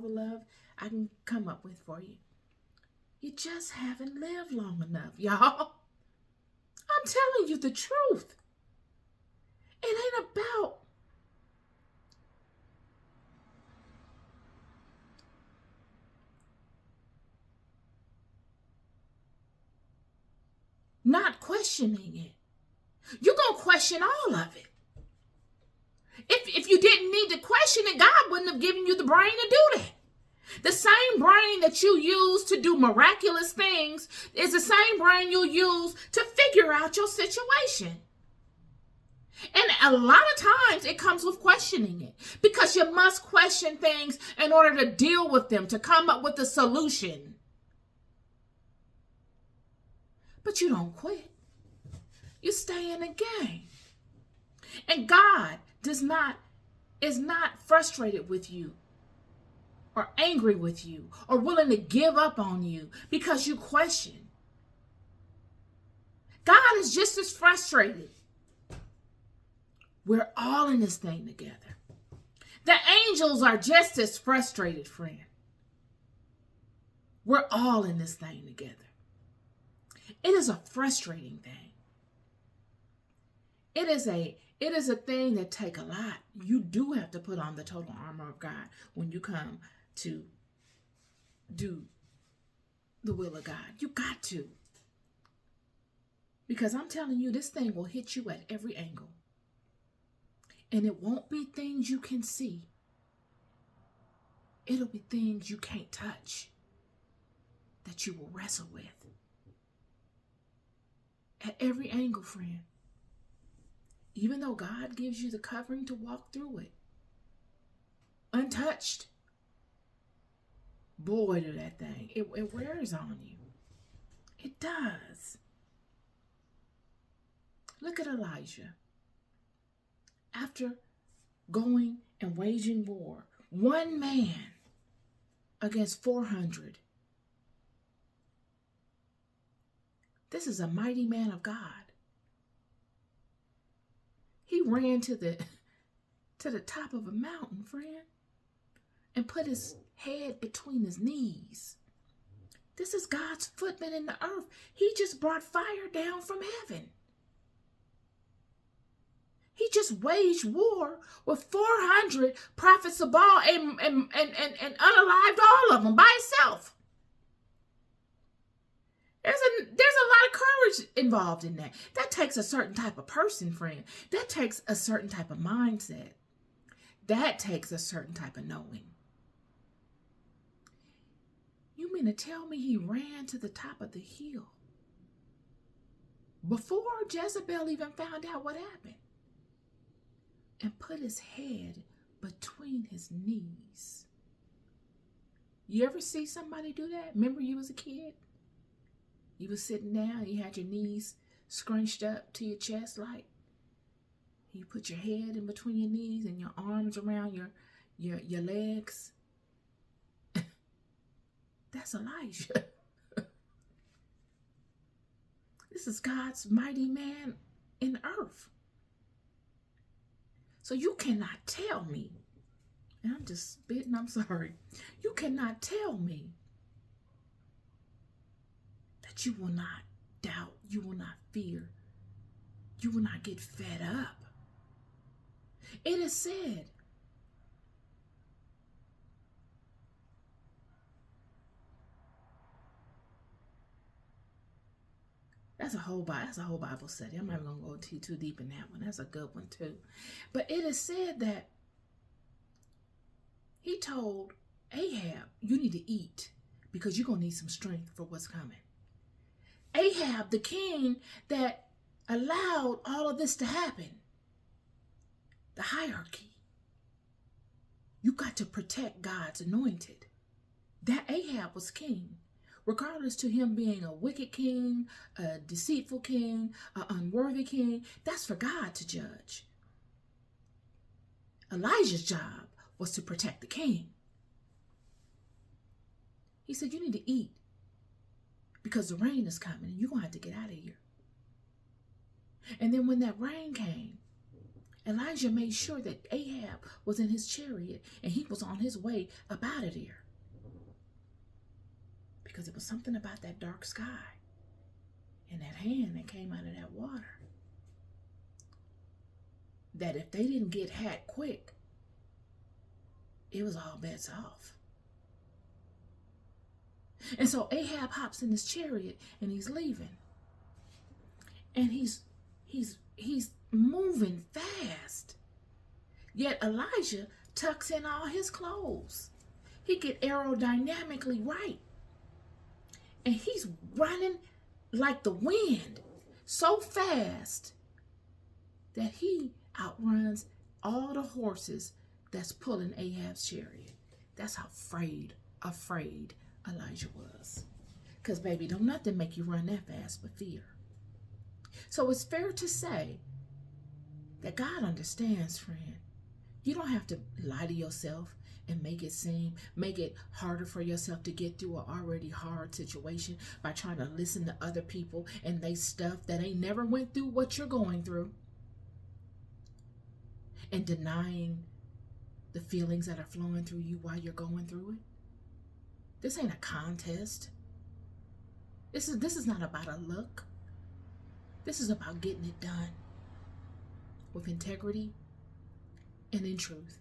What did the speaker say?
the love I can come up with for you. You just haven't lived long enough, y'all. I'm telling you the truth. It ain't about not questioning it. You're going to question all of it. If you didn't need to question it, God wouldn't have given you the brain to do that. The same brain that you use to do miraculous things is the same brain you'll use to figure out your situation. And a lot of times it comes with questioning it, because you must question things in order to deal with them, to come up with a solution. But you don't quit. You stay in the game. And God is not frustrated with you or angry with you or willing to give up on you because you question. God is just as frustrated. We're all in this thing together. The angels are just as frustrated, friend. We're all in this thing together. It is a frustrating thing. It is a thing that takes a lot. You do have to put on the total armor of God when you come to do the will of God. You got to. Because I'm telling you, this thing will hit you at every angle. And it won't be things you can see. It'll be things you can't touch that you will wrestle with. At every angle, friend. Even though God gives you the covering to walk through it, untouched, boy, do that thing, it wears on you. It does. Look at Elijah. After going and waging war, one man against 400. This is a mighty man of God. He ran to the top of a mountain, friend, and put his head between his knees. This is God's footman in the earth. He just brought fire down from heaven. He just waged war with 400 prophets of Baal and unalived all of them by himself. There's a lot of courage involved in that. That takes a certain type of person, friend. That takes a certain type of mindset. That takes a certain type of knowing. You mean to tell me he ran to the top of the hill before Jezebel even found out what happened and put his head between his knees? You ever see somebody do that? Remember you was a kid? You was sitting down, you had your knees scrunched up to your chest like. You put your head in between your knees and your arms around your legs. That's Elijah. This is God's mighty man in earth. So you cannot tell me, and I'm just spitting, I'm sorry. You cannot tell me that you will not doubt, you will not fear, you will not get fed up. It is said, that's a whole Bible study. I'm not going to go too deep in that one. That's a good one too. But it is said that he told Ahab, you need to eat because you're going to need some strength for what's coming. Ahab, the king that allowed all of this to happen. The hierarchy. You got to protect God's anointed. That Ahab was king. Regardless to him being a wicked king, a deceitful king, an unworthy king, that's for God to judge. Elijah's job was to protect the king. He said, you need to eat because the rain is coming and you're going to have to get out of here. And then when that rain came, Elijah made sure that Ahab was in his chariot and he was on his way up out of there. Because it was something about that dark sky and that hand that came out of that water, that if they didn't get hacked quick, it was all bets off. And so Ahab hops in his chariot and he's leaving. And he's moving fast. Yet Elijah tucks in all his clothes. He get aerodynamically right. And he's running like the wind, so fast that he outruns all the horses that's pulling Ahab's chariot. That's how afraid Elijah was. Because, baby, don't nothing make you run that fast but fear. So it's fair to say that God understands, friend. You don't have to lie to yourself and make it harder for yourself to get through an already hard situation by trying to listen to other people and they stuff that ain't never went through what you're going through, and denying the feelings that are flowing through you while you're going through it. This ain't a contest. This is not about a look. This is about getting it done with integrity and in truth.